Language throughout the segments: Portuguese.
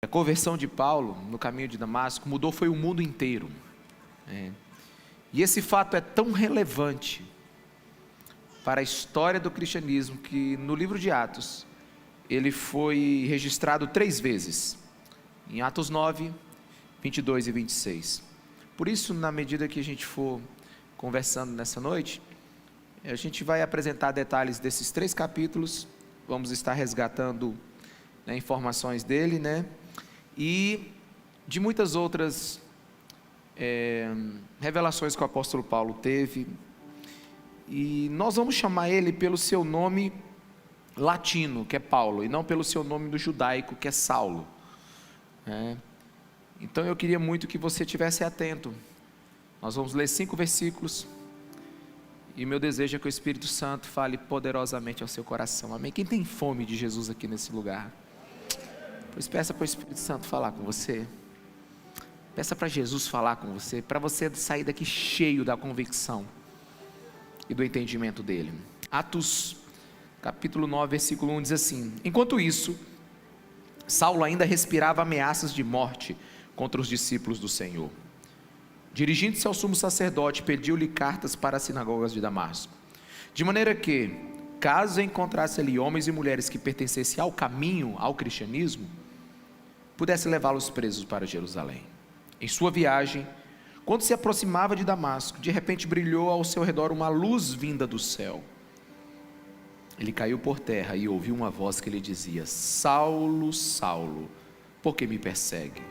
A conversão de Paulo no caminho de Damasco mudou foi o mundo inteiro. E esse fato é tão relevante para a história do cristianismo que no livro de Atos ele foi registrado 3 vezes, em Atos 9, 22 e 26. Por isso, na medida que a gente for conversando nessa noite, a gente vai apresentar detalhes desses 3 capítulos, vamos estar resgatando informações dele, e de muitas outras revelações que o apóstolo Paulo teve. E nós vamos chamar ele pelo seu nome latino, que é Paulo, e não pelo seu nome do judaico, que é Saulo. Então eu queria muito que você estivesse atento. Nós vamos ler 5 versículos, e meu desejo é que o Espírito Santo fale poderosamente ao seu coração. Amém? Quem tem fome de Jesus aqui nesse lugar? Pois peça para o Espírito Santo falar com você. Peça para Jesus falar com você, para você sair daqui cheio da convicção e do entendimento dele. Atos capítulo 9, versículo 1 diz assim: enquanto isso, Saulo ainda respirava ameaças de morte contra os discípulos do Senhor. Dirigindo-se ao sumo sacerdote, pediu-lhe cartas para as sinagogas de Damasco, de maneira que, caso encontrasse ali homens e mulheres que pertencessem ao caminho, ao cristianismo, pudesse levá-los presos para Jerusalém. Em sua viagem, quando se aproximava de Damasco, de repente brilhou ao seu redor uma luz vinda do céu. Ele caiu por terra e ouviu uma voz que lhe dizia: Saulo, Saulo, por que me persegue?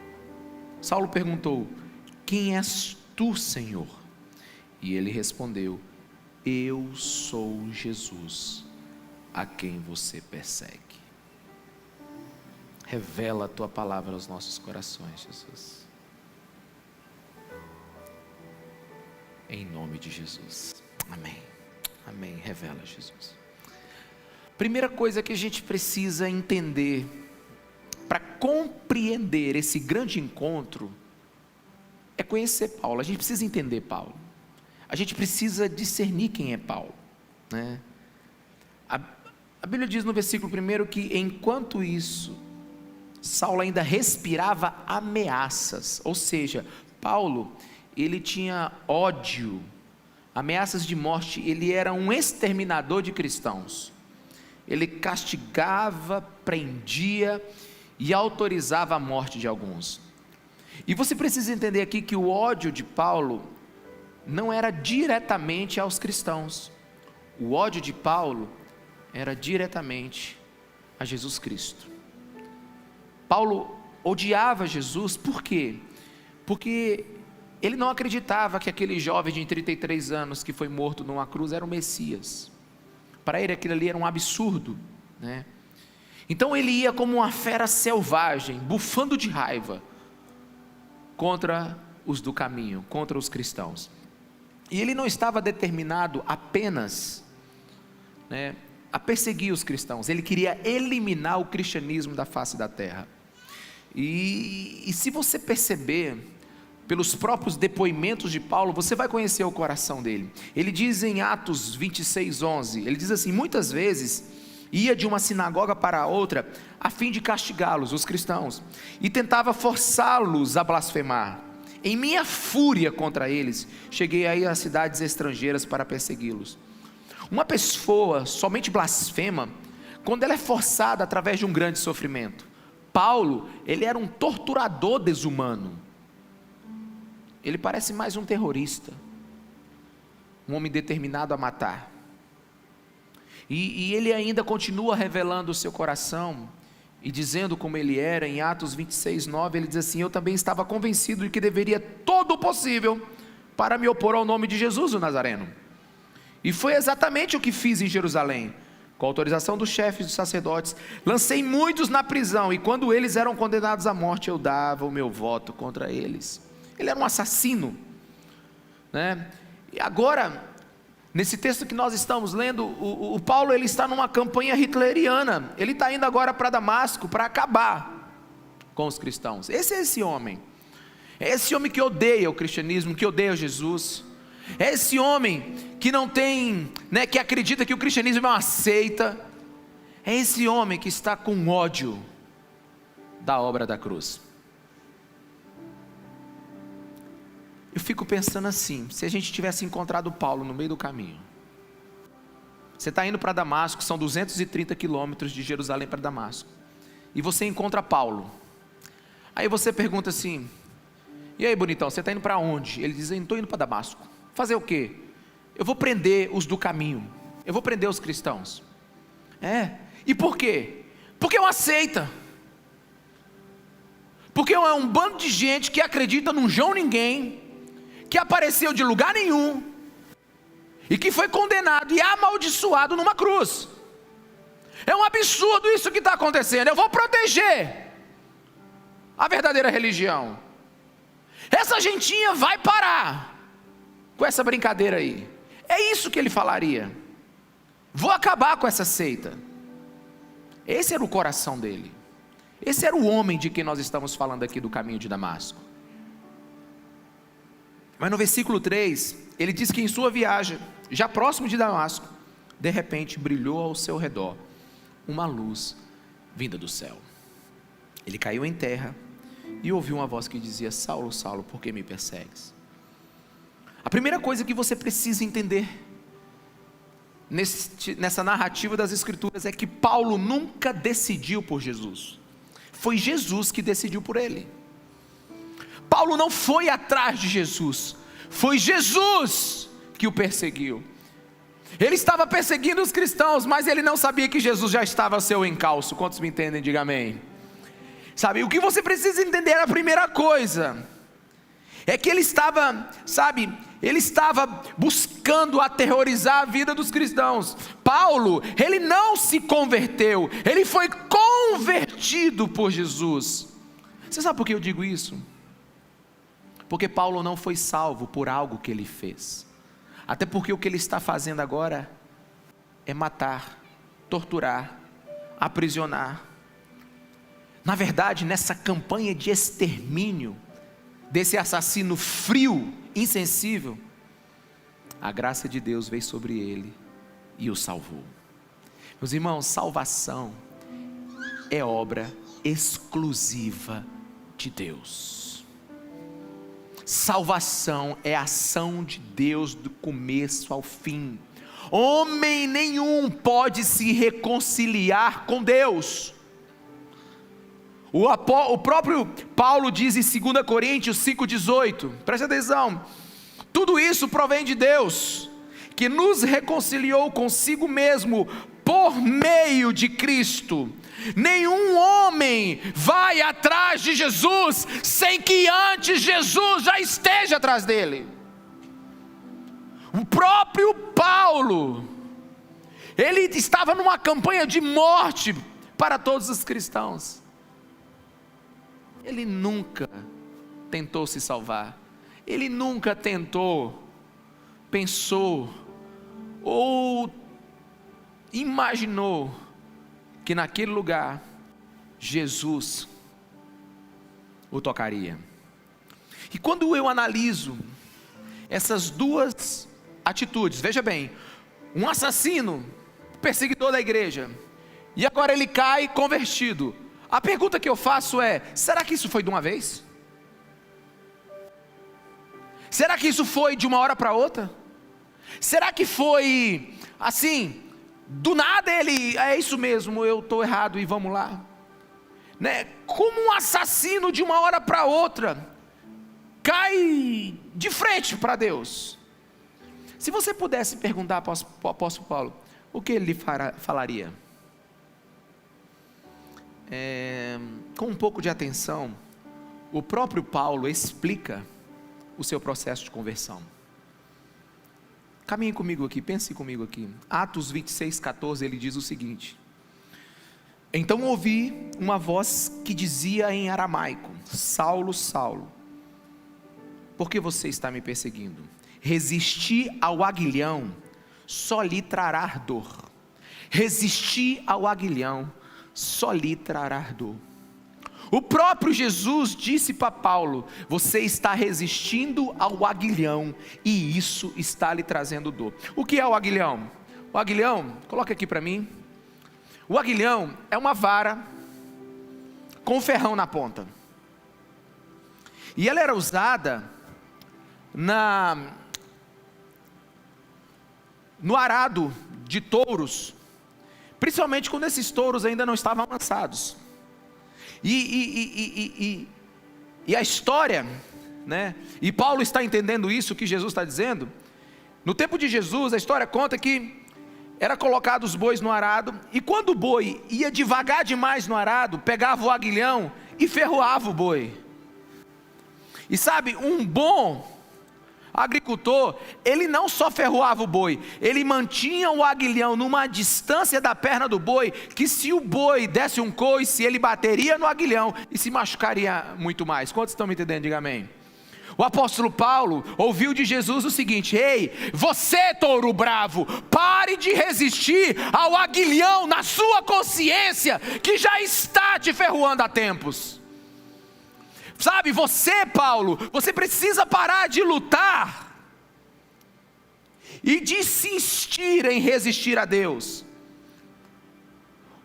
Saulo perguntou: quem és tu, Senhor? E ele respondeu: eu sou Jesus, a quem você persegue. Revela a tua palavra aos nossos corações, Jesus. Em nome de Jesus. Amém. Amém. Revela, Jesus. Primeira coisa que a gente precisa entender para compreender esse grande encontro é conhecer Paulo. A gente precisa entender Paulo. A gente precisa discernir quem é Paulo, A Bíblia diz no versículo 1 que enquanto isso, Saulo ainda respirava ameaças, ou seja, Paulo, ele tinha ódio, ameaças de morte. Ele era um exterminador de cristãos. Ele castigava, prendia e autorizava a morte de alguns. E você precisa entender aqui que o ódio de Paulo não era diretamente aos cristãos. O ódio de Paulo era diretamente a Jesus Cristo. Paulo odiava Jesus, por quê? Porque ele não acreditava que aquele jovem de 33 anos que foi morto numa cruz era o Messias. Para ele aquilo ali era um absurdo, Então ele ia como uma fera selvagem, bufando de raiva contra os do caminho, contra os cristãos. E ele não estava determinado apenas a perseguir os cristãos. Ele queria eliminar o cristianismo da face da terra. E se você perceber pelos próprios depoimentos de Paulo, você vai conhecer o coração dele. Ele diz em Atos 26, 11, ele diz assim: muitas vezes ia de uma sinagoga para outra a fim de castigá-los, os cristãos, e tentava forçá-los a blasfemar. Em minha fúria contra eles, cheguei aí às cidades estrangeiras para persegui-los. Uma pessoa somente blasfema quando ela é forçada através de um grande sofrimento. Paulo, ele era um torturador desumano. Ele parece mais um terrorista, um homem determinado a matar. E ele ainda continua revelando o seu coração e dizendo como ele era. Em Atos 26, 9, ele diz assim: eu também estava convencido de que deveria todo o possível para me opor ao nome de Jesus o Nazareno. E foi exatamente o que fiz em Jerusalém. Com autorização dos chefes dos sacerdotes, lancei muitos na prisão, e quando eles eram condenados à morte, eu dava o meu voto contra eles. Ele era um assassino, E agora, nesse texto que nós estamos lendo, o Paulo, ele está numa campanha hitleriana. Ele está indo agora para Damasco para acabar com os cristãos. Esse é esse homem. É esse homem que odeia o cristianismo, que odeia Jesus. É esse homem que não tem, que acredita que o cristianismo é uma seita. É esse homem que está com ódio da obra da cruz. Eu fico pensando assim, se a gente tivesse encontrado Paulo no meio do caminho. Você está indo para Damasco, são 230 quilômetros de Jerusalém para Damasco. E você encontra Paulo. Aí você pergunta assim, e aí bonitão, você está indo para onde? Ele diz, eu estou indo para Damasco. Fazer o quê? Eu vou prender os do caminho. Eu vou prender os cristãos. E por quê? Porque é uma seita. Porque é um bando de gente que acredita num João Ninguém, que apareceu de lugar nenhum, e que foi condenado e amaldiçoado numa cruz. É um absurdo isso que está acontecendo. Eu vou proteger a verdadeira religião. Essa gentinha vai parar com essa brincadeira aí. É isso que ele falaria. Vou acabar com essa seita. Esse era o coração dele. Esse era o homem de quem nós estamos falando aqui do caminho de Damasco. Mas no versículo 3, ele diz que em sua viagem, já próximo de Damasco, de repente brilhou ao seu redor uma luz vinda do céu. Ele caiu em terra e ouviu uma voz que dizia, Saulo, Saulo, por que me persegues? A primeira coisa que você precisa entender nessa narrativa das Escrituras é que Paulo nunca decidiu por Jesus. Foi Jesus que decidiu por ele. Paulo não foi atrás de Jesus, foi Jesus que o perseguiu. Ele estava perseguindo os cristãos, mas ele não sabia que Jesus já estava a seu encalço. Quantos me entendem? Diga amém. Sabe, o que você precisa entender, a primeira coisa, é que ele estava, ele estava buscando aterrorizar a vida dos cristãos. Paulo, ele não se converteu, ele foi convertido por Jesus. Você sabe por que eu digo isso? Porque Paulo não foi salvo por algo que ele fez. Até porque o que ele está fazendo agora é matar, torturar, aprisionar. Na verdade, nessa campanha de extermínio desse assassino frio, insensível, a graça de Deus veio sobre ele e o salvou. Meus irmãos, salvação é obra exclusiva de Deus. Salvação é ação de Deus do começo ao fim. Homem nenhum pode se reconciliar com Deus. O próprio Paulo diz em 2 Coríntios 5,18, preste atenção, tudo isso provém de Deus, que nos reconciliou consigo mesmo por meio de Cristo. Nenhum homem vai atrás de Jesus sem que antes Jesus já esteja atrás dele. O próprio Paulo, ele estava numa campanha de morte para todos os cristãos. Ele nunca tentou se salvar. Ele nunca pensou ou imaginou que naquele lugar Jesus o tocaria. E quando eu analiso essas duas atitudes, veja bem, um assassino, perseguidor da igreja, e agora ele cai convertido. A pergunta que eu faço é, será que isso foi de uma vez? Será que isso foi de uma hora para outra? Será que foi assim, do nada ele, é isso mesmo, eu estou errado e vamos lá, né? Como um assassino de uma hora para outra, cai de frente para Deus. Se você pudesse perguntar para o apóstolo Paulo, o que ele falaria? Com um pouco de atenção, o próprio Paulo explica o seu processo de conversão. Caminhe comigo aqui, pense comigo aqui. Atos 26:14, ele diz o seguinte: então ouvi uma voz que dizia em aramaico, Saulo, Saulo, por que você está me perseguindo? Resistir ao aguilhão só lhe trará dor. Resistir ao aguilhão só lhe trará dor. O próprio Jesus disse para Paulo, você está resistindo ao aguilhão e isso está lhe trazendo dor. O que é o aguilhão? O aguilhão, coloca aqui para mim. O aguilhão é uma vara com um ferrão na ponta. E ela era usada no arado de touros, principalmente quando esses touros ainda não estavam avançados. E a história, né? E Paulo está entendendo isso que Jesus está dizendo. No tempo de Jesus, a história conta que era colocado os bois no arado, e quando o boi ia devagar demais no arado, pegava o aguilhão e ferroava o boi. E sabe, um bom agricultor, ele não só ferroava o boi, ele mantinha o aguilhão numa distância da perna do boi, que se o boi desse um coice, ele bateria no aguilhão e se machucaria muito mais. Quantos estão me entendendo? Diga amém. O apóstolo Paulo ouviu de Jesus o seguinte: ei, você touro bravo, pare de resistir ao aguilhão na sua consciência, que já está te ferroando há tempos. Sabe, você, Paulo, você precisa parar de lutar e de insistir em resistir a Deus.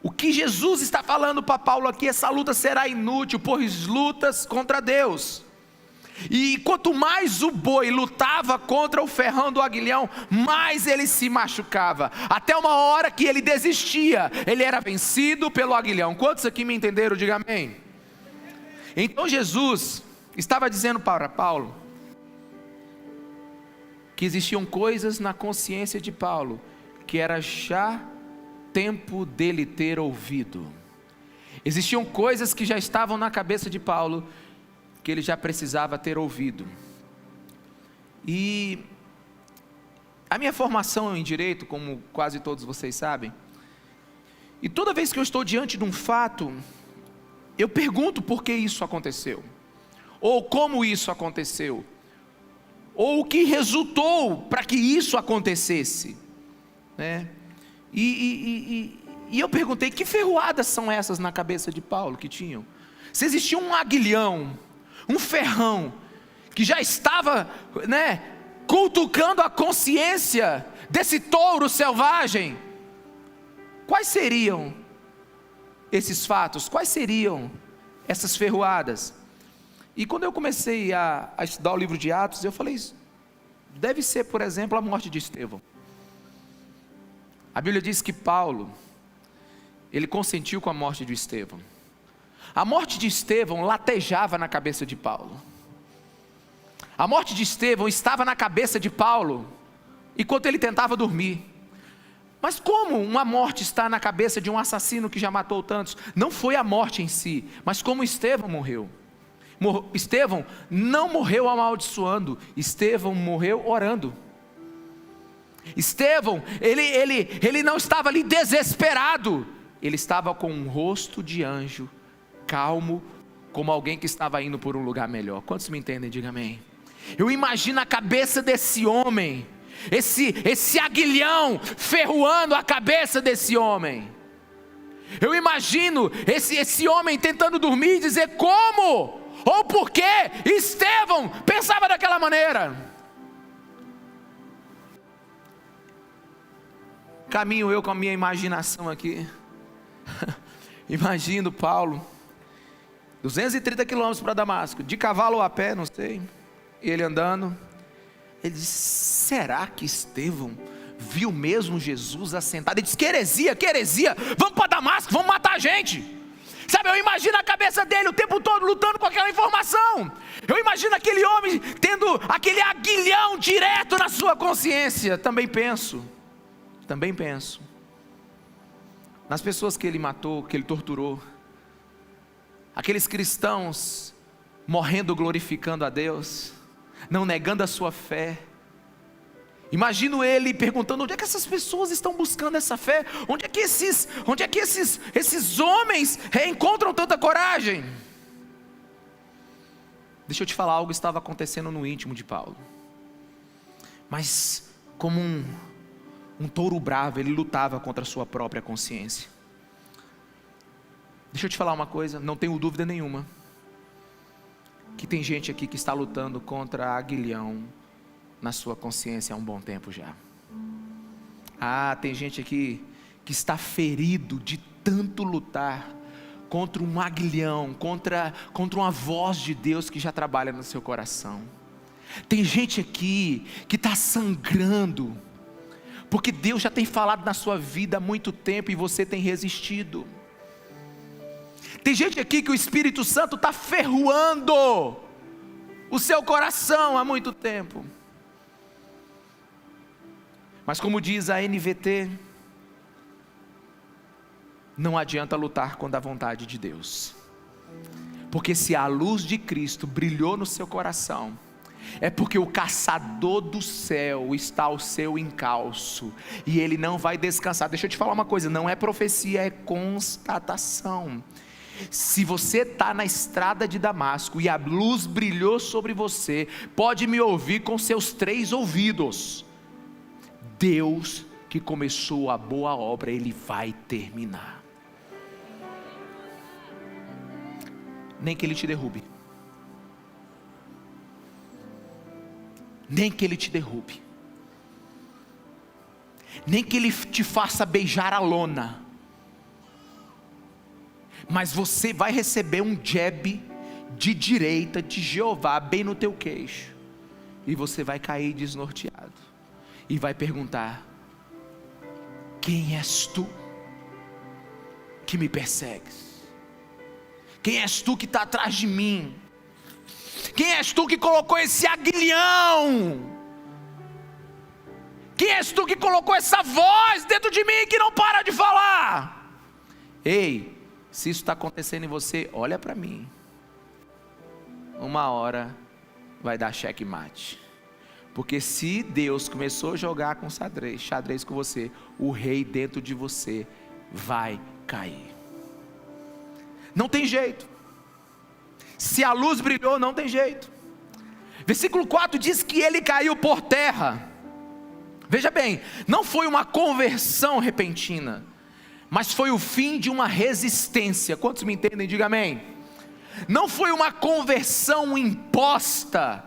O que Jesus está falando para Paulo aqui, essa luta será inútil, pois lutas contra Deus. E quanto mais o boi lutava contra o ferrão do aguilhão, mais ele se machucava, até uma hora que ele desistia, ele era vencido pelo aguilhão. Quantos aqui me entenderam? Diga amém. Então Jesus estava dizendo para Paulo que existiam coisas na consciência de Paulo que era já tempo dele ter ouvido. Existiam coisas que já estavam na cabeça de Paulo que ele já precisava ter ouvido. E a minha formação em direito, como quase todos vocês sabem, e toda vez que eu estou diante de um fato, eu pergunto por que isso aconteceu, ou como isso aconteceu, ou o que resultou para que isso acontecesse, né? E eu perguntei, que ferroadas são essas na cabeça de Paulo que tinham? Se existia um aguilhão, um ferrão, que já estava, né, cutucando a consciência desse touro selvagem, quais seriam esses fatos? Quais seriam essas ferroadas? E quando eu comecei a estudar o livro de Atos, eu falei, deve ser, por exemplo, a morte de Estevão. A Bíblia diz que Paulo, ele consentiu com a morte de Estevão. A morte de Estevão latejava na cabeça de Paulo. A morte de Estevão estava na cabeça de Paulo enquanto ele tentava dormir. Mas como uma morte está na cabeça de um assassino que já matou tantos? Não foi a morte em si, mas como Estevão morreu. Estevão não morreu amaldiçoando, Estevão morreu orando. Estevão, ele não estava ali desesperado, ele estava com um rosto de anjo, calmo, como alguém que estava indo por um lugar melhor. Quantos me entendem? Diga amém. Eu imagino a cabeça desse homem, esse aguilhão ferroando a cabeça desse homem. Eu imagino esse homem tentando dormir e dizer como, ou por que Estevão pensava daquela maneira. Caminho eu com a minha imaginação aqui. Imagino Paulo, 230 quilômetros para Damasco, de cavalo ou a pé, não sei, e ele andando. Ele disse, será que Estevão viu mesmo Jesus assentado? Ele disse, que heresia, vamos para Damasco, vamos matar a gente. Sabe, eu imagino a cabeça dele o tempo todo lutando com aquela informação. Eu imagino aquele homem tendo aquele aguilhão direto na sua consciência. Também penso nas pessoas que ele matou, que ele torturou, aqueles cristãos morrendo glorificando a Deus, não negando a sua fé. Imagino ele perguntando, onde é que essas pessoas estão buscando essa fé? Onde é que esses homens encontram tanta coragem? Deixa eu te falar, algo estava acontecendo no íntimo de Paulo. Mas como um touro bravo, ele lutava contra a sua própria consciência. Deixa eu te falar uma coisa, não tenho dúvida nenhuma, que tem gente aqui que está lutando contra aguilhão na sua consciência há um bom tempo já. Tem gente aqui que está ferido de tanto lutar contra um aguilhão, contra uma voz de Deus que já trabalha no seu coração. Tem gente aqui que está sangrando, porque Deus já tem falado na sua vida há muito tempo e você tem resistido. Tem gente aqui que o Espírito Santo está ferroando o seu coração há muito tempo. Mas como diz a NVT, não adianta lutar contra a vontade de Deus, porque se a luz de Cristo brilhou no seu coração, é porque o caçador do céu está ao seu encalço, e ele não vai descansar. Deixa eu te falar uma coisa, não é profecia, é constatação. Se você está na estrada de Damasco, e a luz brilhou sobre você, pode me ouvir com seus 3 ouvidos, Deus que começou a boa obra, Ele vai terminar. Nem que Ele te derrube, nem que Ele te derrube, nem que Ele te faça beijar a lona, mas você vai receber um jab de direita de Jeová bem no teu queixo, e você vai cair desnorteado, e vai perguntar: quem és tu que me persegues? Quem és tu que está atrás de mim? Quem és tu que colocou esse aguilhão? Quem és tu que colocou essa voz dentro de mim que não para de falar? Ei, se isso está acontecendo em você, olha para mim. Uma hora vai dar checkmate. Porque se Deus começou a jogar com xadrez com você, o rei dentro de você vai cair. Não tem jeito. Se a luz brilhou, não tem jeito. Versículo 4 diz que ele caiu por terra. Veja bem, não foi uma conversão repentina, mas foi o fim de uma resistência. Quantos me entendem? Diga amém. Não foi uma conversão imposta.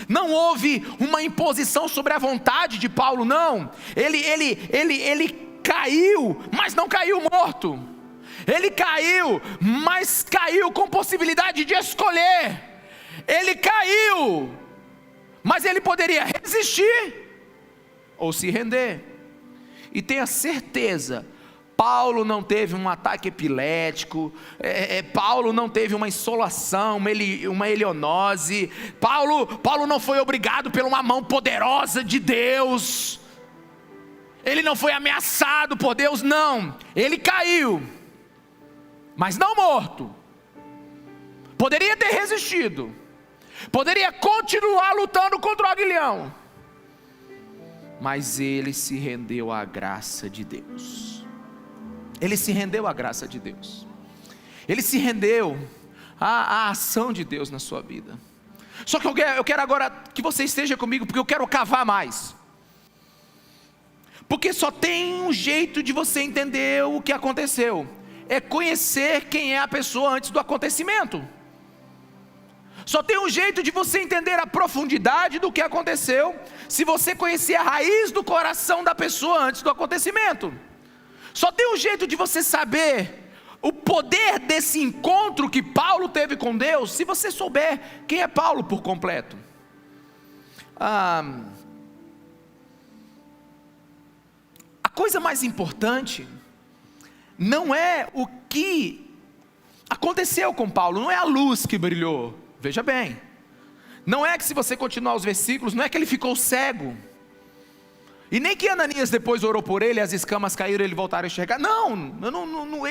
Não houve uma imposição sobre a vontade de Paulo, não. Ele caiu, mas não caiu morto. Ele caiu, mas caiu com possibilidade de escolher. Ele caiu, mas ele poderia resistir ou se render. E tenha certeza, Paulo não teve um ataque epilético, Paulo não teve uma insolação, uma helionose, Paulo não foi obrigado por uma mão poderosa de Deus, ele não foi ameaçado por Deus, não. Ele caiu, mas não morto. Poderia ter resistido, poderia continuar lutando contra o aguilhão, mas ele se rendeu à graça de Deus. Ele se rendeu à graça de Deus. Ele se rendeu à ação de Deus na sua vida. Só que eu quero agora que você esteja comigo, porque eu quero cavar mais. Porque só tem um jeito de você entender o que aconteceu: é conhecer quem é a pessoa antes do acontecimento. Só tem um jeito de você entender a profundidade do que aconteceu, se você conhecer a raiz do coração da pessoa antes do acontecimento. Só tem um jeito de você saber o poder desse encontro que Paulo teve com Deus, se você souber quem é Paulo por completo. A coisa mais importante não é o que aconteceu com Paulo, não é a luz que brilhou. Veja bem, não é que se você continuar os versículos, não é que ele ficou cego, e nem que Ananias depois orou por ele, as escamas caíram e ele voltaram a enxergar. Não,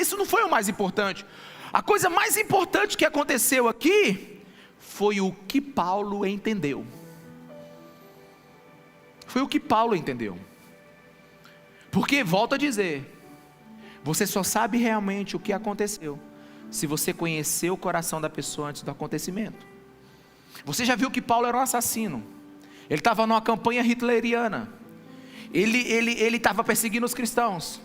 isso não foi o mais importante. A coisa mais importante que aconteceu aqui foi o que Paulo entendeu. Foi o que Paulo entendeu. Porque, volto a dizer, você só sabe realmente o que aconteceu se você conhecer o coração da pessoa antes do acontecimento. Você já viu que Paulo era um assassino. Ele estava numa campanha hitleriana. Ele estava perseguindo os cristãos.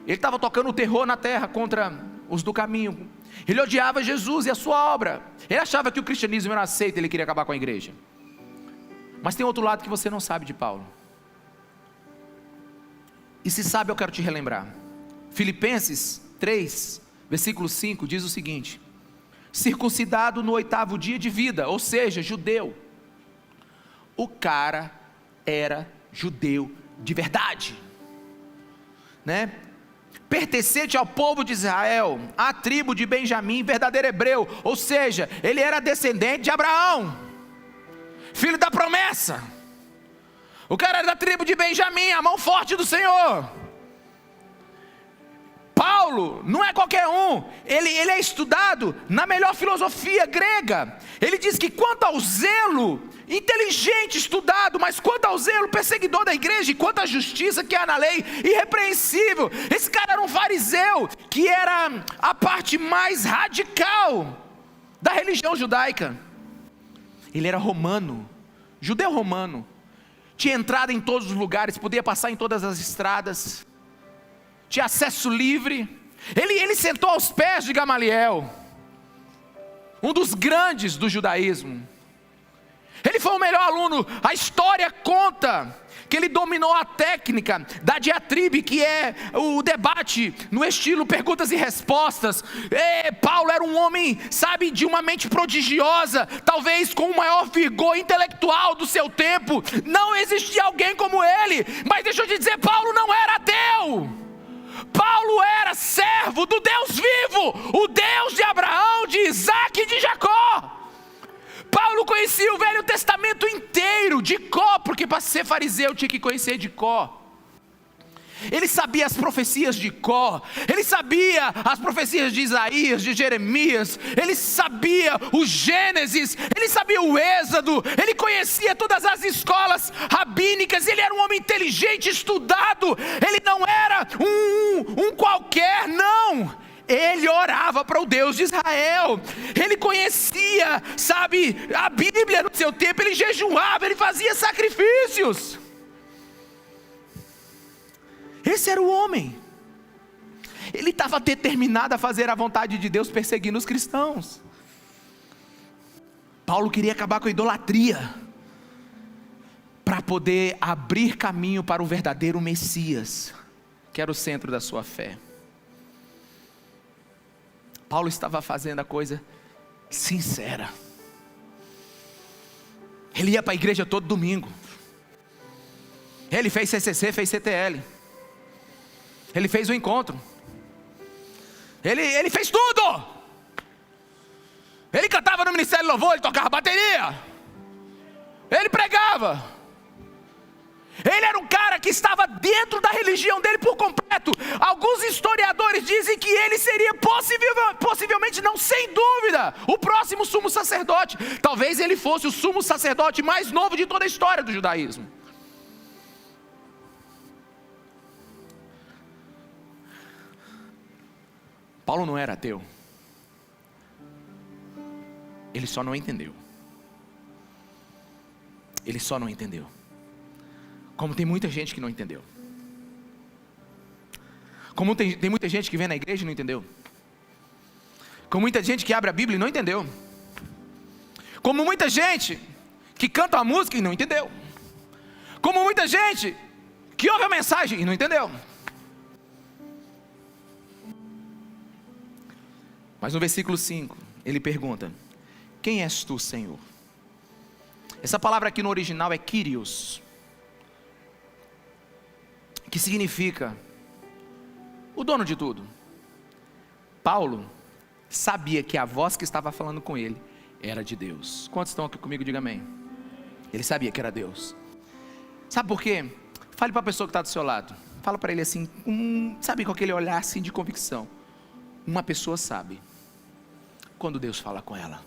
Ele estava tocando o terror na terra contra os do caminho. Ele odiava Jesus e a sua obra. Ele achava que o cristianismo era aceito, ele queria acabar com a igreja. Mas tem outro lado que você não sabe de Paulo. E se sabe, eu quero te relembrar. Filipenses 3, Versículo 5 diz o seguinte: circuncidado no 8º dia de vida, ou seja, judeu. O cara era judeu de verdade, né? Pertencente ao povo de Israel, à tribo de Benjamim, verdadeiro hebreu, ou seja, ele era descendente de Abraão, filho da promessa. O cara era da tribo de Benjamim, a mão forte do Senhor. Paulo não é qualquer um, ele é estudado na melhor filosofia grega. Ele diz que quanto ao zelo, inteligente, estudado, mas quanto ao zelo, perseguidor da igreja, e quanto à justiça que há na lei, irrepreensível. Esse cara era um fariseu, que era a parte mais radical da religião judaica. Ele era romano, judeu romano, tinha entrada em todos os lugares, podia passar em todas as estradas, tinha acesso livre. Ele sentou aos pés de Gamaliel, um dos grandes do judaísmo. Ele foi o melhor aluno. A história conta que ele dominou a técnica da diatribe, que é o debate no estilo perguntas e respostas. Paulo era um homem, sabe, de uma mente prodigiosa, talvez com o maior vigor intelectual do seu tempo. Não existia alguém como ele. Mas deixa eu te dizer, Paulo não era ateu. Paulo era servo do Deus vivo, o Deus de Abraão, de Isaac e de Jacó. Paulo conhecia o Velho Testamento inteiro, de cor, porque para ser fariseu tinha que conhecer de cor. Ele sabia as profecias de cor, ele sabia as profecias de Isaías, de Jeremias, ele sabia o Gênesis, ele sabia o Êxodo, ele conhecia todas as escolas rabínicas. Ele era um homem inteligente, estudado, ele não era um qualquer, não. Ele orava para o Deus de Israel, ele conhecia, sabe, a Bíblia no seu tempo, ele jejuava, ele fazia sacrifícios. Esse era o homem. Ele estava determinado a fazer a vontade de Deus, perseguindo os cristãos. Paulo queria acabar com a idolatria, para poder abrir caminho para o verdadeiro Messias, que era o centro da sua fé. Paulo estava fazendo a coisa sincera. Ele ia para a igreja todo domingo. Ele fez CCC, fez CTL. Ele fez o encontro. Ele fez tudo. Ele cantava no Ministério de Louvor, ele tocava bateria. Ele pregava. Ele era um cara que estava dentro da religião dele por completo. Alguns historiadores dizem que ele seria possivelmente, não, sem dúvida, o próximo sumo sacerdote. Talvez ele fosse o sumo sacerdote mais novo de toda a história do judaísmo. Paulo não era ateu. Ele só não entendeu. Ele só não entendeu. Como tem muita gente que não entendeu. Como tem muita gente que vem na igreja e não entendeu. Como muita gente que abre a Bíblia e não entendeu. Como muita gente que canta a música e não entendeu. Como muita gente que ouve a mensagem e não entendeu. Mas no versículo 5, ele pergunta: quem és tu, Senhor? Essa palavra aqui no original é Kyrios, que significa o dono de tudo. Paulo sabia que a voz que estava falando com ele era de Deus. Quantos estão aqui comigo? Diga amém. Ele sabia que era Deus. Sabe por quê? Fale para a pessoa que está do seu lado. Fala para ele assim, sabe, com aquele olhar assim de convicção. Uma pessoa sabe quando Deus fala com ela.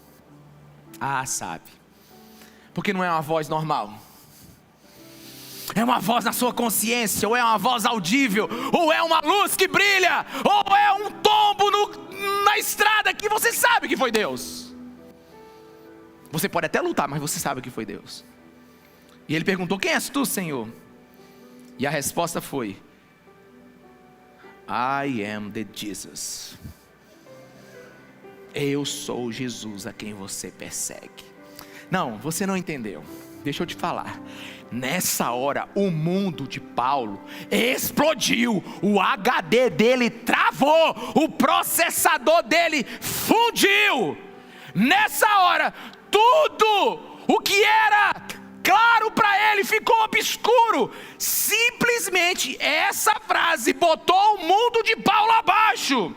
Sabe. Porque não é uma voz normal. É uma voz na sua consciência, ou é uma voz audível, ou é uma luz que brilha, ou é um tombo na estrada que você sabe que foi Deus. Você pode até lutar, mas você sabe que foi Deus. E ele perguntou: quem és tu, Senhor? E a resposta foi: I am the Jesus. Eu sou Jesus a quem você persegue. Não, você não entendeu. deixa eu te falar. Nessa hora, o mundo de Paulo explodiu, o HD dele travou, o processador dele fundiu. Nessa hora, tudo o que era claro para ele ficou obscuro. Simplesmente essa frase botou o mundo de Paulo abaixo,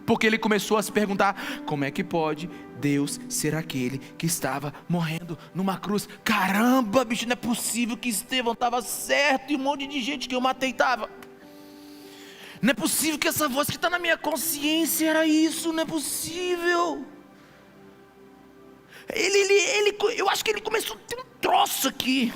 porque ele começou a se perguntar: como é que pode Deus ser aquele que estava morrendo numa cruz? Caramba, bicho, não é possível que Estevão estava certo e um monte de gente que eu matei estava. Não é possível que essa voz que está na minha consciência era isso, não é possível. Eu acho que ele começou a ter um troço aqui.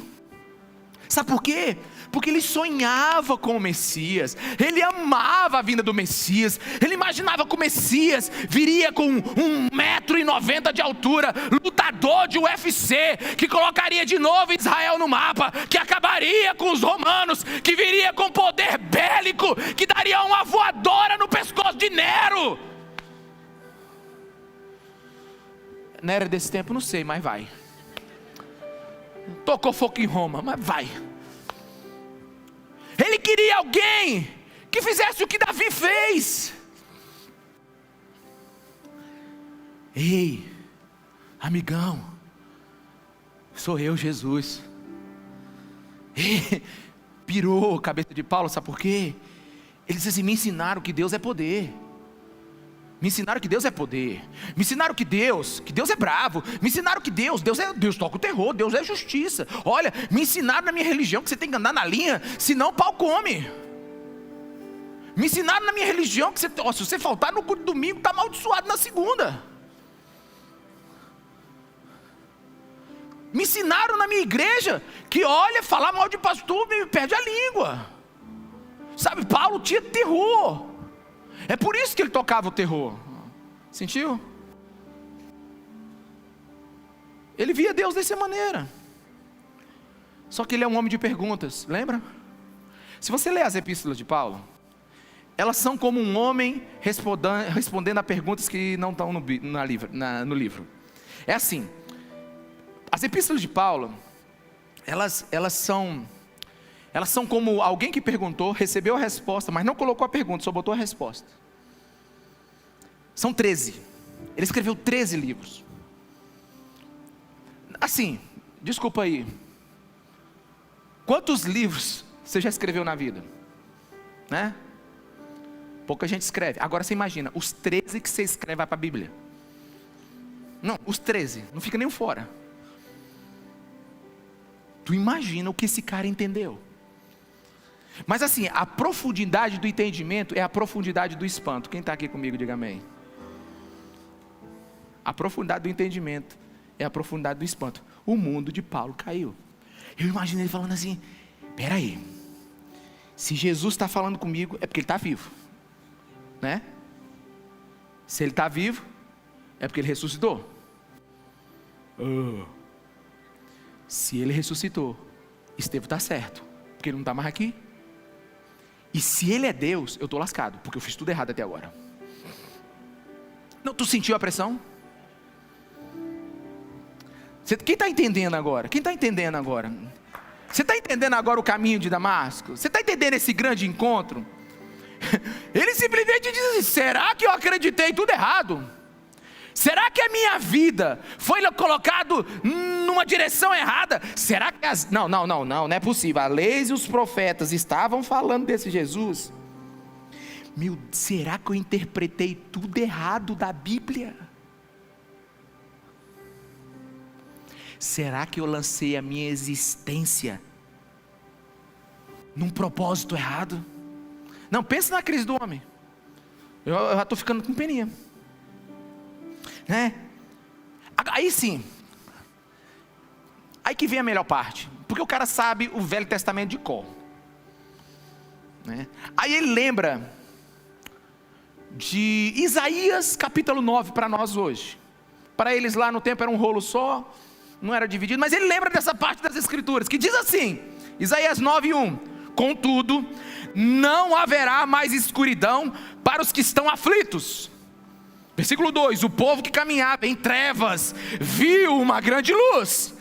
Sabe por quê? Porque ele sonhava com o Messias, ele amava a vinda do Messias, ele imaginava que o Messias viria com 1,90 m de altura, lutador de UFC, que colocaria de novo Israel no mapa, que acabaria com os romanos, que viria com poder bélico, que daria uma voadora no pescoço de Nero. Nero é desse tempo? Não sei, mas vai. Tocou fogo em Roma, mas vai. Ele queria alguém que fizesse o que Davi fez. Ei, amigão, sou eu, Jesus. Ei, pirou a cabeça de Paulo, sabe por quê? Ele disse assim: me ensinaram que Deus é poder. Me ensinaram que Deus é poder. Me ensinaram que Deus é bravo. Me ensinaram que Deus toca o terror, Deus é justiça. Olha, me ensinaram na minha religião que você tem que andar na linha, senão o pau come. Me ensinaram na minha religião que se você faltar no culto de domingo, está amaldiçoado na segunda. Me ensinaram na minha igreja que, olha, falar mal de pastor me perde a língua. Sabe, Paulo tinha terror. É por isso que ele tocava o terror. Sentiu? Ele via Deus dessa maneira. Só que ele é um homem de perguntas, lembra? Se você ler as epístolas de Paulo, elas são como um homem respondendo a perguntas que não estão no livro. É assim, as epístolas de Paulo, elas são como alguém que perguntou, recebeu a resposta, mas não colocou a pergunta, só botou a resposta. São 13. Ele escreveu 13 livros. Assim, desculpa aí. Quantos livros você já escreveu na vida? Né? Pouca gente escreve. Agora você imagina, os 13 que você escreve vai para a Bíblia. Não, os 13, não fica nenhum fora. Tu imagina o que esse cara entendeu. Mas assim, a profundidade do entendimento é a profundidade do espanto. Quem está aqui comigo, diga amém. A profundidade do entendimento é a profundidade do espanto. O mundo de Paulo caiu. Eu imagino ele falando assim: peraí, se Jesus está falando comigo, é porque ele está vivo, né? Se ele está vivo, é porque ele ressuscitou. Se ele ressuscitou, Estevão está certo, porque ele não está mais aqui. E se ele é Deus, eu estou lascado, porque eu fiz tudo errado até agora. Não, tu sentiu a pressão? Quem está entendendo agora? Quem está entendendo agora? Você está entendendo agora o caminho de Damasco? Você está entendendo esse grande encontro? Ele simplesmente diz assim: será que eu acreditei tudo errado? Será que a minha vida foi colocado numa direção errada? Será que não é possível. A lei e os profetas estavam falando desse Jesus. Será que eu interpretei tudo errado da Bíblia? Será que eu lancei a minha existência num propósito errado? Não, pensa na crise do homem. Eu já estou ficando com peninha, né? Aí sim, aí que vem a melhor parte, porque o cara sabe o Velho Testamento de cor, né? Aí ele lembra de Isaías capítulo 9 para nós hoje. Para eles lá no tempo era um rolo só, não era dividido, mas ele lembra dessa parte das escrituras, que diz assim, Isaías 9:1: contudo, não haverá mais escuridão para os que estão aflitos. Versículo 2: o povo que caminhava em trevas viu uma grande luz.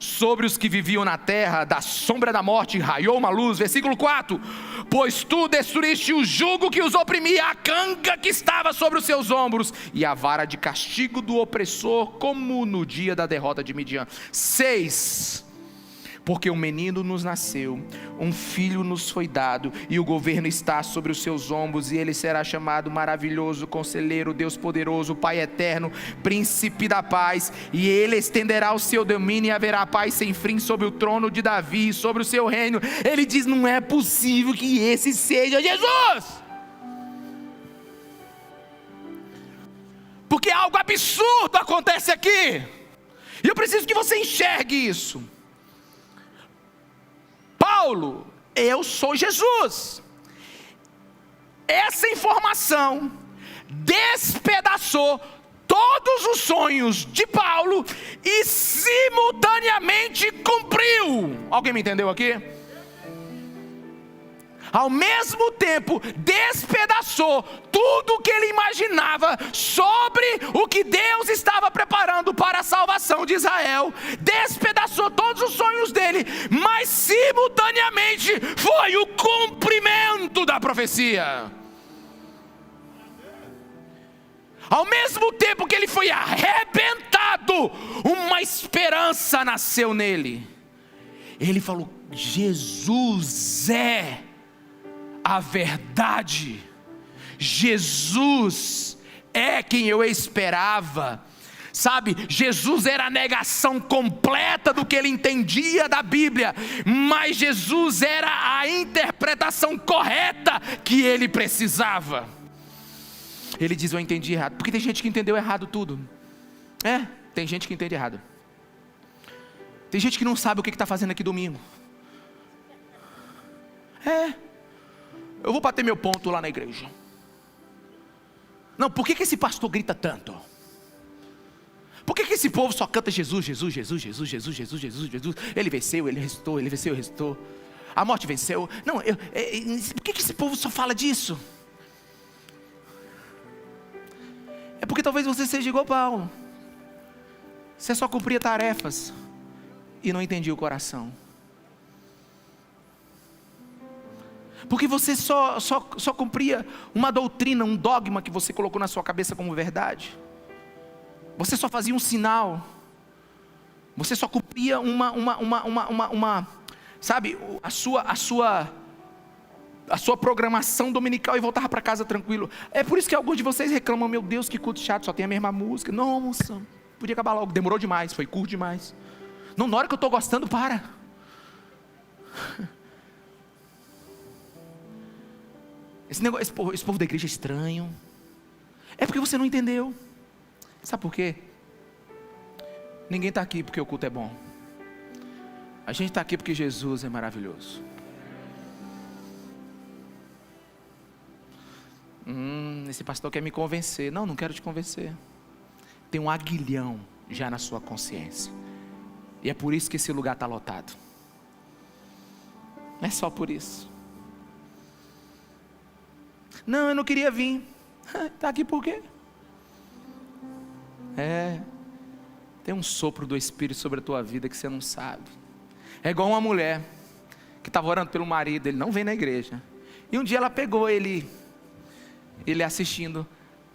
sobre os que viviam na terra, da sombra da morte raiou uma luz. Versículo 4: pois tu destruíste o jugo que os oprimia, a canga que estava sobre os seus ombros, e a vara de castigo do opressor, como no dia da derrota de Midian. 6: porque um menino nos nasceu, um filho nos foi dado, e o governo está sobre os seus ombros, e ele será chamado Maravilhoso, Conselheiro, Deus Poderoso, Pai Eterno, Príncipe da Paz, e ele estenderá o seu domínio, e haverá paz sem fim sobre o trono de Davi, sobre o seu reino. Ele diz: não é possível que esse seja Jesus, porque algo absurdo acontece aqui, e eu preciso que você enxergue isso. Paulo, eu sou Jesus. Essa informação despedaçou todos os sonhos de Paulo e simultaneamente cumpriu. Alguém me entendeu aqui? Ao mesmo tempo, despedaçou tudo o que ele imaginava sobre o que Deus estava preparando para a salvação de Israel. Despedaçou todos os sonhos dele, mas simultaneamente foi o cumprimento da profecia. Ao mesmo tempo que ele foi arrebentado, uma esperança nasceu nele. Ele falou: Jesus é a verdade, Jesus é quem eu esperava. Sabe, Jesus era a negação completa do que ele entendia da Bíblia, mas Jesus era a interpretação correta que ele precisava. Ele diz: eu entendi errado, porque tem gente que entendeu errado tudo. Tem gente que entende errado. Tem gente que não sabe o que está fazendo aqui domingo. Eu vou bater meu ponto lá na igreja. Não, por que esse pastor grita tanto? Por que esse povo só canta Jesus, Jesus, Jesus, Jesus, Jesus, Jesus, Jesus, Jesus? Ele venceu, ele ressuscitou, ele venceu, ele ressuscitou. A morte venceu. Não, por que esse povo só fala disso? É porque talvez você seja igual Paulo. Você só cumpria tarefas e não entendia o coração. Porque você só cumpria uma doutrina, um dogma que você colocou na sua cabeça como verdade. Você só fazia um sinal. Você só cumpria sabe, a sua programação dominical e voltava para casa tranquilo. É por isso que alguns de vocês reclamam: meu Deus, que culto chato, só tem a mesma música. Nossa, podia acabar logo, demorou demais, foi curto demais. Não, na hora que eu estou gostando, para. Esse povo da igreja é estranho. É porque você não entendeu. Sabe por quê? Ninguém está aqui porque o culto é bom. A gente está aqui porque Jesus é maravilhoso. Esse pastor quer me convencer. Não quero te convencer. Tem um aguilhão já na sua consciência. E é por isso que esse lugar está lotado. Não é só por isso. Não, eu não queria vir. Está aqui por quê? Tem um sopro do Espírito sobre a tua vida que você não sabe. É igual uma mulher que estava orando pelo marido, ele não vem na igreja. E um dia ela pegou ele assistindo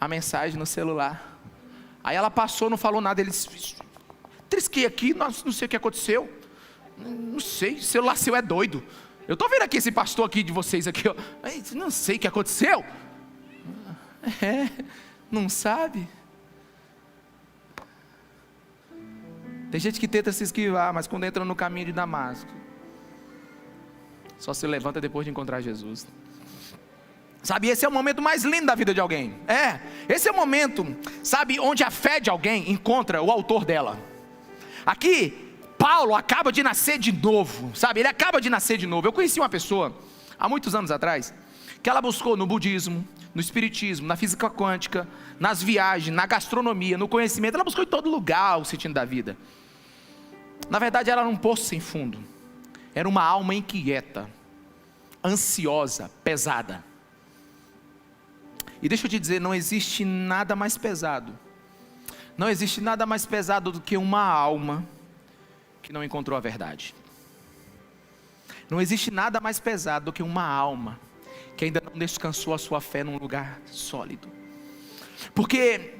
a mensagem no celular. Aí ela passou, não falou nada, ele disse: trisquei aqui, não sei o que aconteceu. Não sei, o celular seu é doido. Eu estou vendo aqui esse pastor aqui de vocês aqui, ó. Não sei o que aconteceu. Não sabe? Tem gente que tenta se esquivar, mas quando entra no caminho de Damasco, só se levanta depois de encontrar Jesus. Sabe, esse é o momento mais lindo da vida de alguém. Esse é o momento, sabe, onde a fé de alguém encontra o autor dela. Aqui, Paulo acaba de nascer de novo, sabe, ele acaba de nascer de novo. Eu conheci uma pessoa, há muitos anos atrás, que ela buscou no budismo, no espiritismo, na física quântica, nas viagens, na gastronomia, no conhecimento. Ela buscou em todo lugar o sentido da vida. Na verdade, ela era um poço sem fundo. Era uma alma inquieta, ansiosa, pesada. E deixa eu te dizer, não existe nada mais pesado. Não existe nada mais pesado do que uma alma que não encontrou a verdade. Não existe nada mais pesado do que uma alma que ainda não descansou a sua fé num lugar sólido. Porque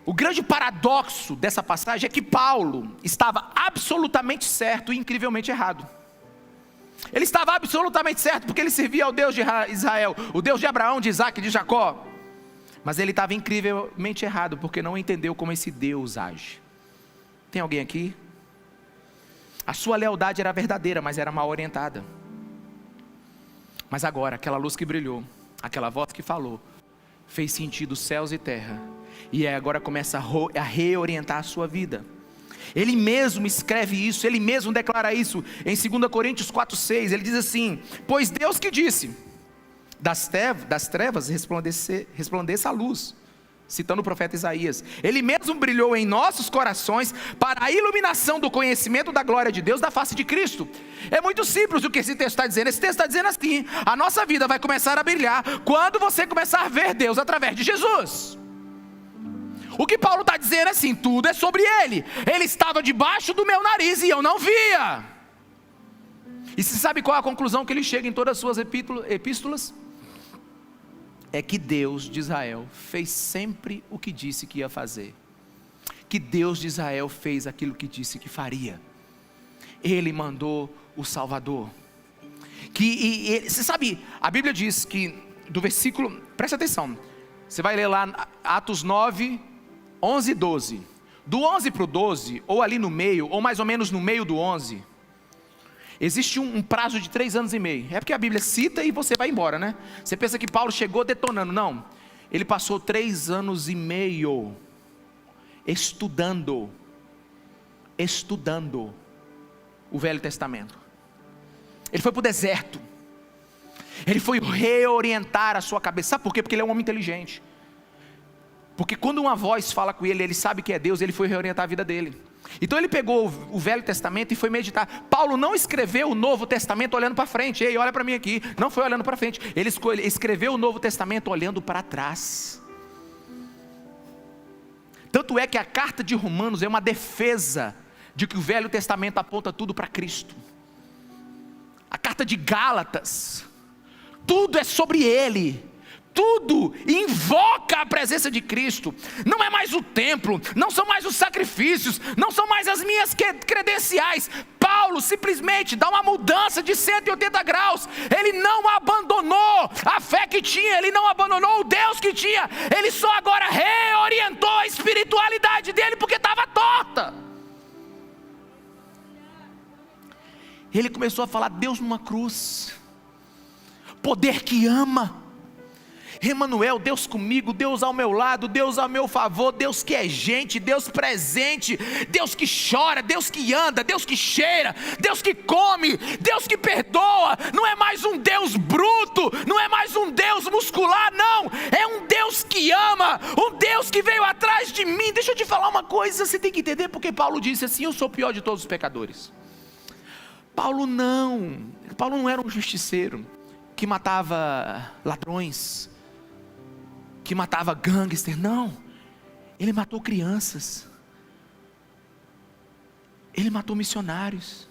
o grande paradoxo dessa passagem é que Paulo estava absolutamente certo e incrivelmente errado. Ele estava absolutamente certo porque ele servia ao Deus de Israel, o Deus de Abraão, de Isaac e de Jacó. Mas ele estava incrivelmente errado porque não entendeu como esse Deus age. Tem alguém aqui? A sua lealdade era verdadeira, mas era mal orientada. Mas agora, aquela luz que brilhou, aquela voz que falou, fez sentido céus e terra. E agora começa a reorientar a sua vida. Ele mesmo escreve isso, ele mesmo declara isso em 2 Coríntios 4,6. Ele diz assim: pois Deus que disse, das trevas resplandeça a luz. Citando o profeta Isaías, ele mesmo brilhou em nossos corações para a iluminação do conhecimento da glória de Deus, da face de Cristo. É muito simples o que esse texto está dizendo. Esse texto está dizendo assim: a nossa vida vai começar a brilhar quando você começar a ver Deus através de Jesus. O que Paulo está dizendo é assim: tudo é sobre ele. Ele estava debaixo do meu nariz e eu não via. E você sabe qual é a conclusão que ele chega em todas as suas epístolas? É que Deus de Israel fez sempre o que disse que ia fazer. Que Deus de Israel fez aquilo que disse que faria. Ele mandou o Salvador. Você sabe, a Bíblia diz que, do versículo, presta atenção, você vai ler lá Atos 9, 11 e 12. Do 11 para o 12, ou ali no meio, ou mais ou menos no meio do 11, existe um prazo de 3 anos e meio. É porque a Bíblia cita e você vai embora, né? Você pensa que Paulo chegou detonando. Não, ele passou 3 anos e meio estudando o Velho Testamento. Ele foi para o deserto. Ele foi reorientar a sua cabeça. Sabe por quê? Porque ele é um homem inteligente. Porque quando uma voz fala com ele, ele sabe que é Deus, ele foi reorientar a vida dele. Então ele pegou o Velho Testamento e foi meditar. Paulo não escreveu o Novo Testamento olhando para frente. Ei, olha para mim aqui. Não foi olhando para frente. Ele escreveu o Novo Testamento olhando para trás. Tanto é que a carta de Romanos é uma defesa de que o Velho Testamento aponta tudo para Cristo. A carta de Gálatas, tudo é sobre Ele. Tudo invoca a presença de Cristo. Não é mais o templo, não são mais os sacrifícios, não são mais as minhas credenciais. Paulo simplesmente dá uma mudança de 180 graus. Ele não abandonou a fé que tinha, ele não abandonou o Deus que tinha. Ele só agora reorientou a espiritualidade dele porque estava torta. Ele começou a falar: Deus numa cruz, poder que ama, Emanuel, Deus comigo, Deus ao meu lado, Deus ao meu favor, Deus que é gente, Deus presente, Deus que chora, Deus que anda, Deus que cheira, Deus que come, Deus que perdoa. Não é mais um Deus bruto, não é mais um Deus muscular, não, é um Deus que ama, um Deus que veio atrás de mim. Deixa eu te falar uma coisa, você tem que entender porque Paulo disse assim: eu sou o pior de todos os pecadores. Paulo não era um justiceiro que matava ladrões, que matava gangster, não. Ele matou crianças, ele matou missionários,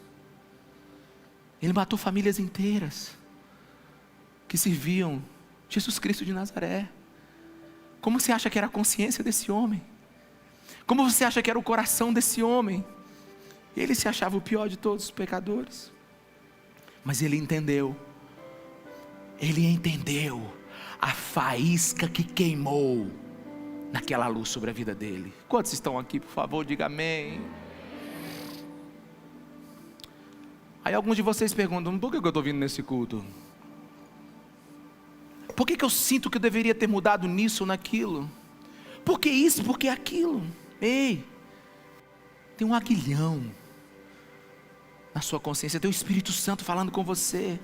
ele matou famílias inteiras que serviam Jesus Cristo de Nazaré. Como você acha que era a consciência desse homem? Como você acha que era o coração desse homem? Ele se achava o pior de todos os pecadores, mas ele entendeu a faísca que queimou naquela luz sobre a vida dele. Quantos estão aqui, por favor, diga amém. Aí alguns de vocês perguntam: por que eu estou vindo nesse culto? Por que eu sinto que eu deveria ter mudado nisso ou naquilo? Por que isso, por que aquilo? Ei, tem um aguilhão na sua consciência, tem o Espírito Santo falando com você.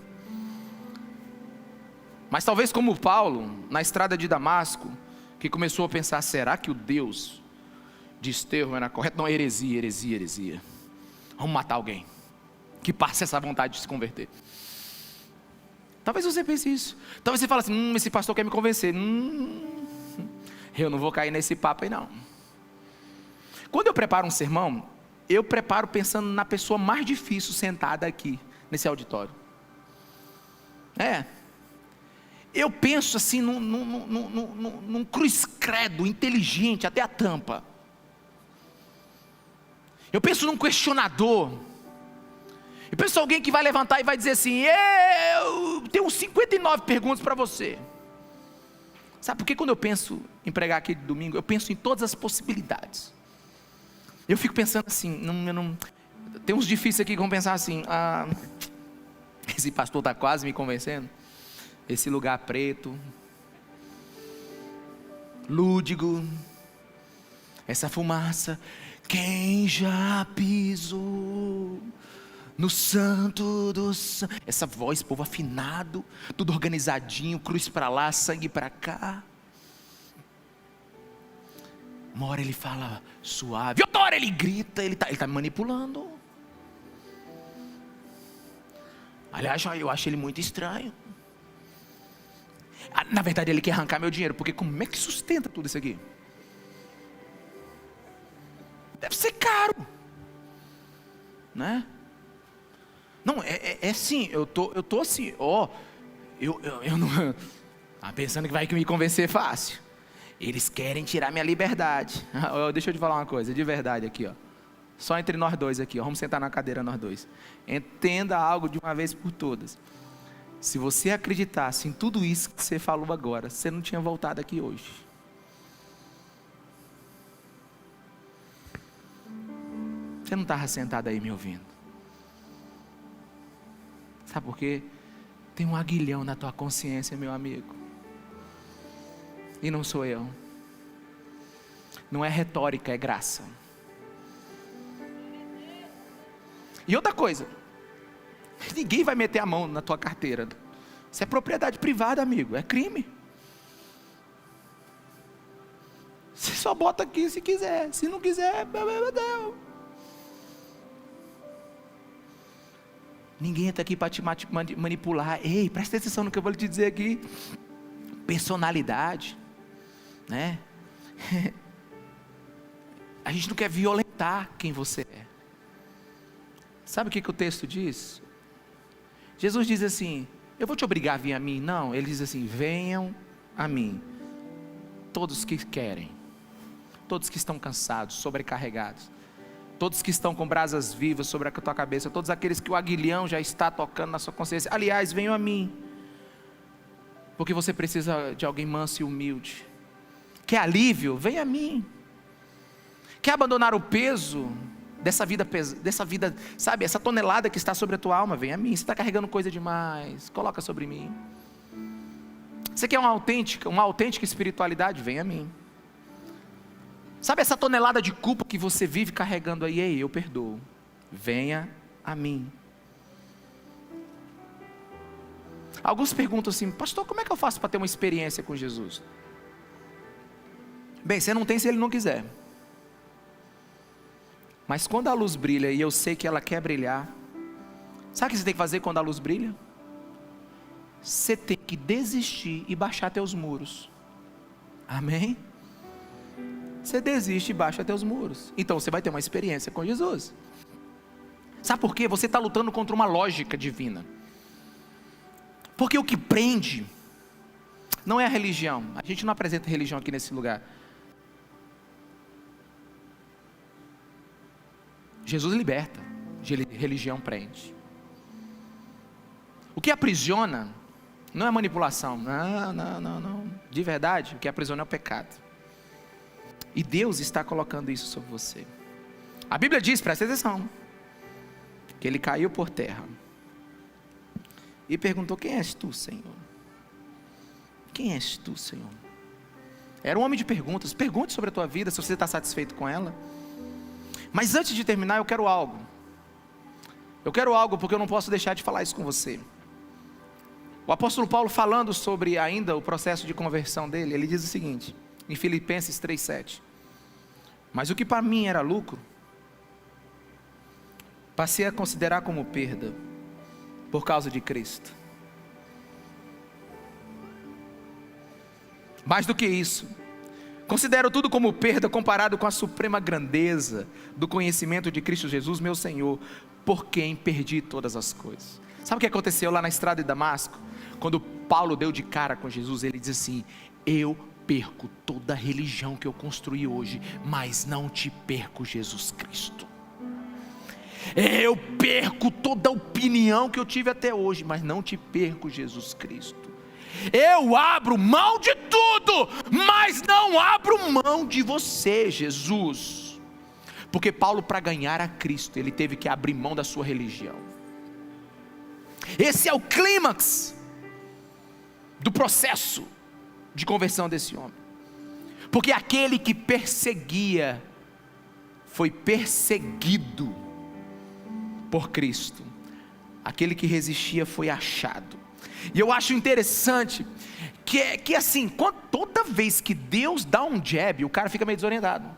Mas talvez como Paulo, na estrada de Damasco, que começou a pensar: será que o Deus de Estevão era correto? Não, heresia. Vamos matar alguém que passe essa vontade de se converter. Talvez você pense isso. Talvez você fale assim: esse pastor quer me convencer. Eu não vou cair nesse papo aí não. Quando eu preparo um sermão, eu preparo pensando na pessoa mais difícil sentada aqui, nesse auditório. Eu penso assim num cruz credo inteligente até a tampa. Eu penso num questionador. Eu penso em alguém que vai levantar e vai dizer assim: eu tenho 59 perguntas para você. Sabe por que quando eu penso em pregar aqui de domingo, eu penso em todas as possibilidades. Eu fico pensando assim, tem uns difíceis aqui que vão pensar assim: esse pastor está quase me convencendo. Esse lugar preto, lúdigo, essa fumaça. Quem já pisou no santo do santo? Essa voz, povo afinado, tudo organizadinho, cruz para lá, sangue para cá. Uma hora ele fala suave, outra hora ele grita, ele tá me manipulando. Aliás, eu acho ele muito estranho. Na verdade ele quer arrancar meu dinheiro, porque como é que sustenta tudo isso aqui? Deve ser caro, né? Não, é assim, eu tô assim, eu não, pensando que vai me convencer fácil. Eles querem tirar minha liberdade. Deixa eu te falar uma coisa, de verdade aqui, só entre nós dois aqui, vamos sentar na cadeira nós dois. Entenda algo de uma vez por todas. Se você acreditasse em tudo isso que você falou agora, você não tinha voltado aqui hoje. Você não estava sentado aí me ouvindo. Sabe por quê? Tem um aguilhão na tua consciência, meu amigo. E não sou eu. Não é retórica, é graça. E outra coisa, ninguém vai meter a mão na tua carteira. Isso é propriedade privada, amigo, é crime. Você só bota aqui se quiser, se não quiser, meu Deus. Ninguém está aqui para te manipular. Ei, presta atenção no que eu vou te dizer aqui. Personalidade, né? A gente não quer violentar quem você é. Sabe o que o texto diz? Jesus diz assim: eu vou te obrigar a vir a mim? Não, ele diz assim: venham a mim, todos que querem, todos que estão cansados, sobrecarregados, todos que estão com brasas vivas sobre a tua cabeça, todos aqueles que o aguilhão já está tocando na sua consciência. Aliás, venham a mim, porque você precisa de alguém manso e humilde. Quer alívio? Venha a mim. Quer abandonar o peso dessa vida, sabe, essa tonelada que está sobre a tua alma? Vem a mim. Você está carregando coisa demais, coloca sobre mim. Você quer uma autêntica espiritualidade? Vem a mim. Sabe essa tonelada de culpa que você vive carregando aí? Ei, eu perdoo. Venha a mim. Alguns perguntam assim: pastor, como é que eu faço para ter uma experiência com Jesus? Bem, você não tem se ele não quiser. Mas quando a luz brilha, e eu sei que ela quer brilhar, sabe o que você tem que fazer quando a luz brilha? Você tem que desistir e baixar teus muros. Amém? Você desiste e baixa teus muros. Então você vai ter uma experiência com Jesus. Sabe por quê? Você está lutando contra uma lógica divina. Porque o que prende não é a religião. A gente não apresenta religião aqui nesse lugar. Jesus liberta, religião prende. O que aprisiona não é manipulação. Não. De verdade, o que aprisiona é o pecado. E Deus está colocando isso sobre você. A Bíblia diz, presta atenção, que ele caiu por terra e perguntou: quem és tu, Senhor? Quem és tu, Senhor? Era um homem de perguntas. Pergunte sobre a tua vida, se você está satisfeito com ela. Mas antes de terminar, eu quero algo. Eu quero algo porque eu não posso deixar de falar isso com você. O apóstolo Paulo, falando sobre ainda o processo de conversão dele, ele diz o seguinte, em Filipenses 3:7: mas o que para mim era lucro, passei a considerar como perda, por causa de Cristo. Mais do que isso, Considero tudo como perda comparado com a suprema grandeza do conhecimento de Cristo Jesus, meu Senhor, por quem perdi todas as coisas. Sabe o que aconteceu lá na estrada de Damasco? Quando Paulo deu de cara com Jesus, ele diz assim: eu perco toda a religião que eu construí hoje, mas não te perco, Jesus Cristo. Eu perco toda a opinião que eu tive até hoje, mas não te perco, Jesus Cristo. Eu abro mão de tudo, mas não abro mão de você, Jesus. Porque Paulo, para ganhar a Cristo, ele teve que abrir mão da sua religião. Esse é o clímax do processo de conversão desse homem. Porque aquele que perseguia foi perseguido por Cristo. Aquele que resistia foi achado. E eu acho interessante que assim, toda vez que Deus dá um jab, o cara fica meio desorientado.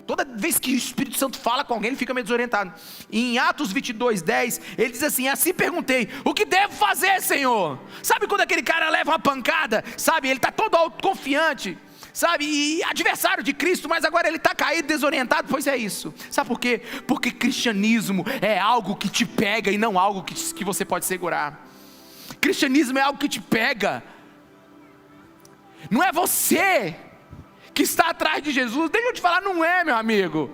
Toda vez que o Espírito Santo fala com alguém, ele fica meio desorientado. E em Atos 22:10, ele diz assim perguntei, o que devo fazer, Senhor? Sabe quando aquele cara leva uma pancada, sabe, ele está todo autoconfiante, sabe, e adversário de Cristo, mas agora ele está caído, desorientado. Pois é isso. Sabe por quê? Porque cristianismo é algo que te pega e não algo que você pode segurar. Cristianismo é algo que te pega. Não é você que está atrás de Jesus. Deixa eu te falar, não é, meu amigo.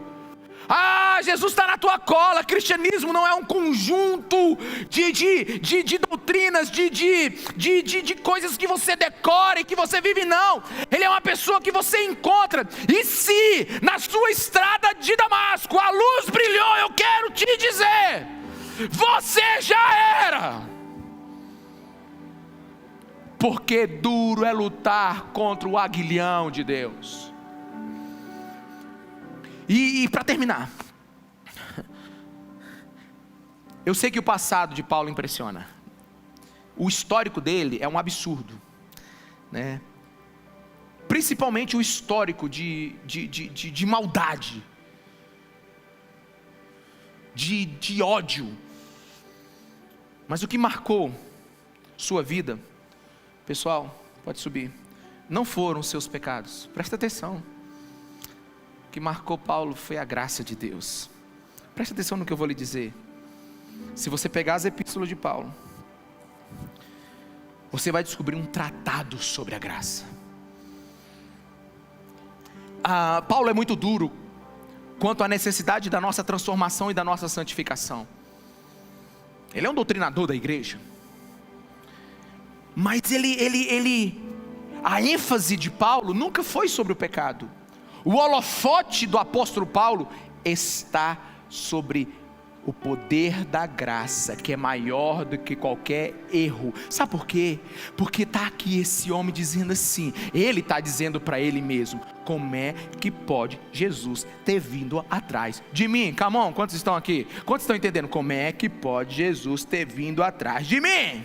Jesus está na tua cola. Cristianismo não é um conjunto de doutrinas, de coisas que você decora e que você vive, não. Ele é uma pessoa que você encontra. E se na sua estrada de Damasco a luz brilhou, eu quero te dizer, você já era. Porque duro é lutar contra o aguilhão de Deus. E para terminar, eu sei que o passado de Paulo impressiona. O histórico dele é um absurdo, né? Principalmente o histórico de maldade, de ódio. Mas o que marcou sua vida, pessoal, pode subir, não foram os seus pecados. Presta atenção. O que marcou Paulo foi a graça de Deus. Presta atenção no que eu vou lhe dizer. Se você pegar as epístolas de Paulo, você vai descobrir um tratado sobre a graça. Paulo é muito duro quanto à necessidade da nossa transformação e da nossa santificação. Ele é um doutrinador da igreja. Mas a ênfase de Paulo nunca foi sobre o pecado. O holofote do apóstolo Paulo está sobre o poder da graça, que é maior do que qualquer erro. Sabe por quê? Porque está aqui esse homem dizendo assim, ele está dizendo para ele mesmo, como é que pode Jesus ter vindo atrás de mim? Come on, quantos estão aqui? Quantos estão entendendo? Como é que pode Jesus ter vindo atrás de mim?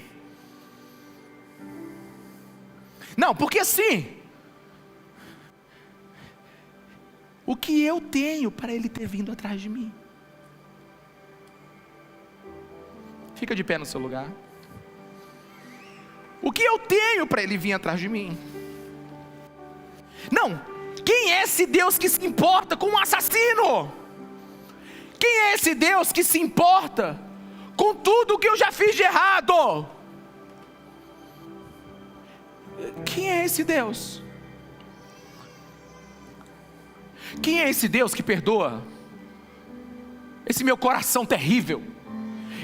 Não, porque assim, o que eu tenho para ele ter vindo atrás de mim? Fica de pé no seu lugar. O que eu tenho para ele vir atrás de mim? Não, quem é esse Deus que se importa com um assassino? Quem é esse Deus que se importa com tudo que eu já fiz de errado? Quem é esse Deus? Quem é esse Deus que perdoa esse meu coração terrível,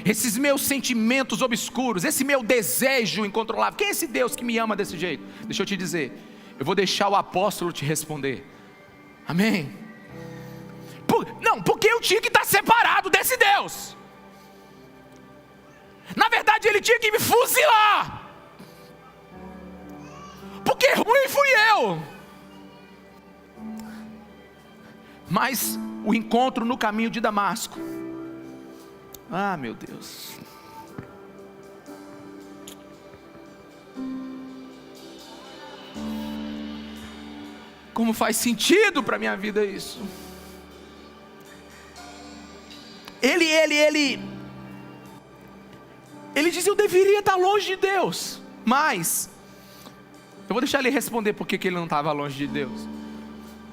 esses meus sentimentos obscuros, esse meu desejo incontrolável? Quem é esse Deus que me ama desse jeito? Deixa eu te dizer, eu vou deixar o apóstolo te responder. Amém? Porque eu tinha que estar separado desse Deus. Na verdade ele tinha que me fuzilar, porque ruim fui eu. Mas o encontro no caminho de Damasco, meu Deus, como faz sentido para a minha vida isso. Ele diz, eu deveria estar longe de Deus, mas Eu vou deixar ele responder por que ele não estava longe de Deus.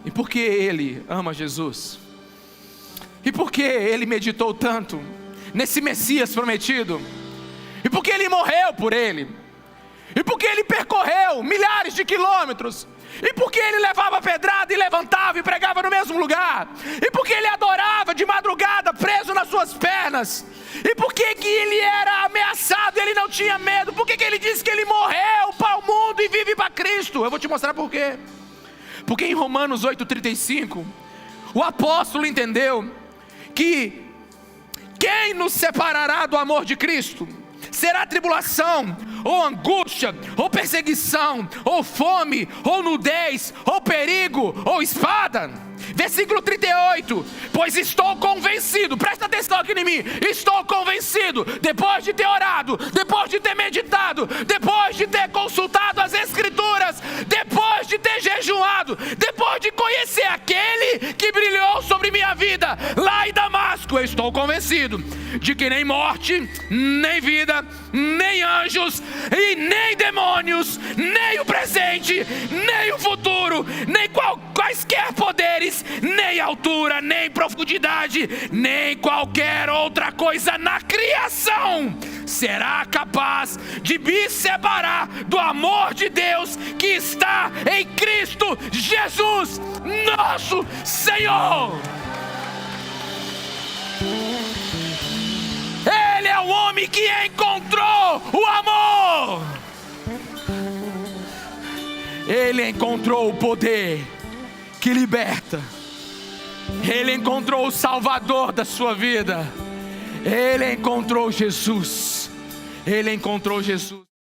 E por que ele ama Jesus. E por que ele meditou tanto nesse Messias prometido. E por que ele morreu por ele. E por que ele percorreu milhares de quilômetros. E por que ele levava pedrada e levantava e pregava no mesmo lugar. E por que ele adorava de madrugada preso nas suas pernas. E por que ele era ameaçado e ele não tinha medo. Por que ele disse que ele morreu para o mundo e vive para Cristo. Eu vou te mostrar por quê. Porque em Romanos 8,35 o apóstolo entendeu que quem nos separará do amor de Cristo? Será tribulação, ou angústia, ou perseguição, ou fome, ou nudez, ou perigo, ou espada. Versículo 38, pois estou convencido, presta atenção aqui em mim, estou convencido, depois de ter orado, depois de ter meditado, depois de ter consultado as Escrituras, depois de ter jejuado, depois de conhecer aquele que brilhou sobre minha vida, lá em Damasco, eu estou convencido de que nem morte, nem vida, nem anjos, e nem demônios, nem o presente, nem o futuro, nem quaisquer poderes, nem altura, nem profundidade, nem qualquer outra coisa na criação será capaz de me separar do amor de Deus que está em Cristo Jesus, nosso Senhor. Ele é o homem que encontrou o amor. Ele encontrou o poder que liberta. Ele encontrou o Salvador da sua vida. Ele encontrou Jesus. Ele encontrou Jesus.